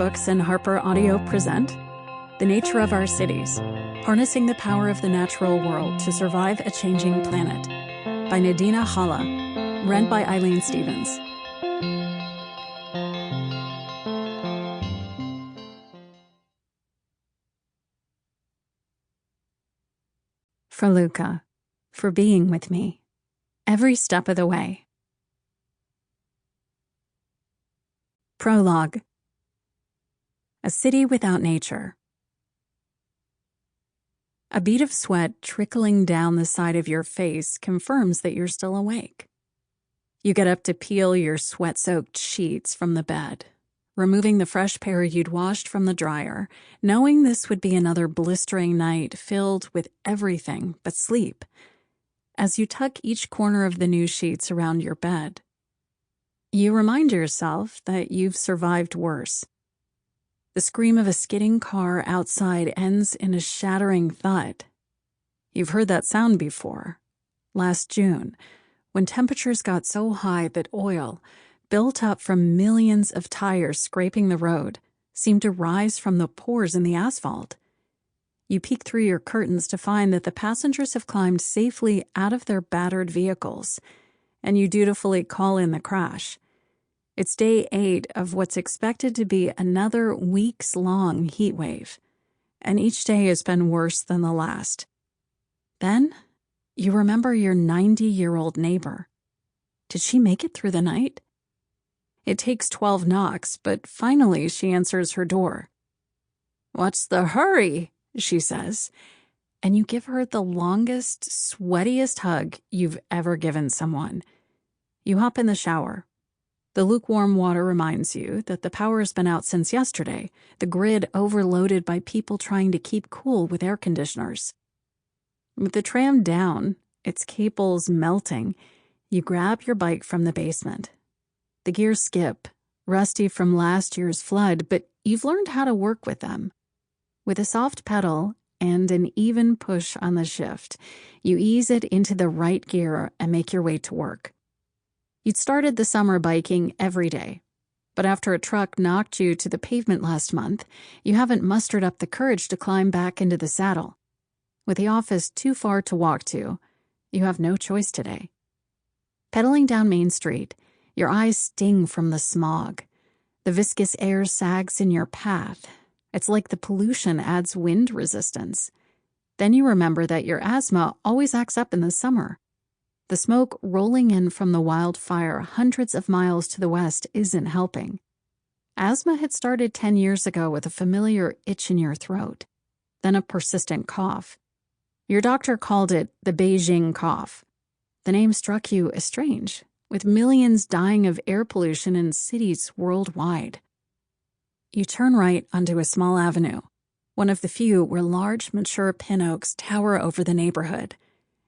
Books and HarperAudio present The Nature of Our Cities, Harnessing the Power of the Natural World to Survive a Changing Planet by Nadina Galle, read by Eileen Stevens. For Luca, for being with me, every step of the way. Prologue. A city without nature. A bead of sweat trickling down the side of your face confirms that you're still awake. You get up to peel your sweat-soaked sheets from the bed, removing the fresh pair you'd washed from the dryer, knowing this would be another blistering night filled with everything but sleep, as you tuck each corner of the new sheets around your bed. You remind yourself that you've survived worse. The scream of a skidding car outside ends in a shattering thud. You've heard that sound before. Last June, when temperatures got so high that oil, built up from millions of tires scraping the road, seemed to rise from the pores in the asphalt. You peek through your curtains to find that the passengers have climbed safely out of their battered vehicles, and you dutifully call in the crash. It's day 8 of what's expected to be another weeks-long heat wave, and each day has been worse than the last. Then, you remember your 90-year-old neighbor. Did she make it through the night? It takes 12 knocks, but finally she answers her door. "What's the hurry?" she says, and you give her the longest, sweatiest hug you've ever given someone. You hop in the shower. The lukewarm water reminds you that the power has been out since yesterday, the grid overloaded by people trying to keep cool with air conditioners. With the tram down, its cables melting, you grab your bike from the basement. The gears skip, rusty from last year's flood, but you've learned how to work with them. With a soft pedal and an even push on the shift, you ease it into the right gear and make your way to work. You'd started the summer biking every day, but after a truck knocked you to the pavement last month, you haven't mustered up the courage to climb back into the saddle. With the office too far to walk to, you have no choice today. Pedaling down Main Street, your eyes sting from the smog. The viscous air sags in your path. It's like the pollution adds wind resistance. Then you remember that your asthma always acts up in the summer. The smoke rolling in from the wildfire hundreds of miles to the west isn't helping. Asthma had started 10 years ago with a familiar itch in your throat, then a persistent cough. Your doctor called it the Beijing cough. The name struck you as strange, with millions dying of air pollution in cities worldwide. You turn right onto a small avenue, one of the few where large, mature pin oaks tower over the neighborhood.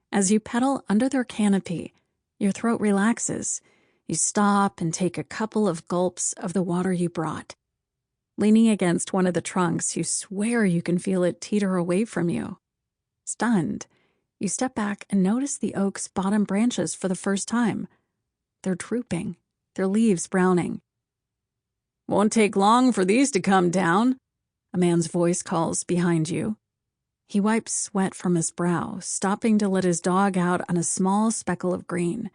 As you pedal under their canopy, your throat relaxes. You stop and take a couple of gulps of the water you brought. Leaning against one of the trunks, you swear you can feel it teeter away from you. Stunned, you step back and notice the oak's bottom branches for the first time. They're drooping, their leaves browning. "Won't take long for these to come down," a man's voice calls behind you. He wipes sweat from his brow, stopping to let his dog out on a small speckle of green.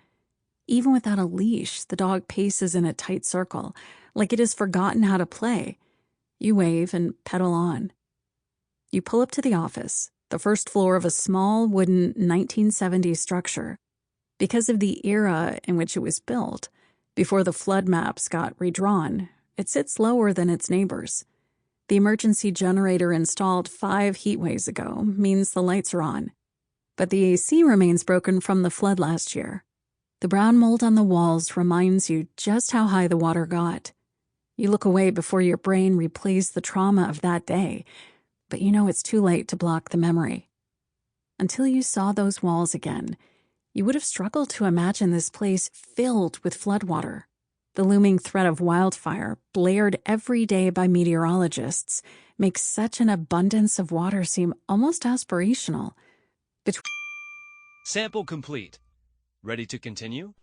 Even without a leash, the dog paces in a tight circle, like it has forgotten how to play. You wave and pedal on. You pull up to the office, the first floor of a small wooden 1970s structure. Because of the era in which it was built, before the flood maps got redrawn, it sits lower than its neighbors. The emergency generator installed 5 heat waves ago means the lights are on, but the AC remains broken from the flood last year. The brown mold on the walls reminds you just how high the water got. You look away before your brain replays the trauma of that day, but you know it's too late to block the memory. Until you saw those walls again, you would have struggled to imagine this place filled with floodwater. The looming threat of wildfire, blared every day by meteorologists, makes such an abundance of water seem almost aspirational. Sample complete. Ready to continue?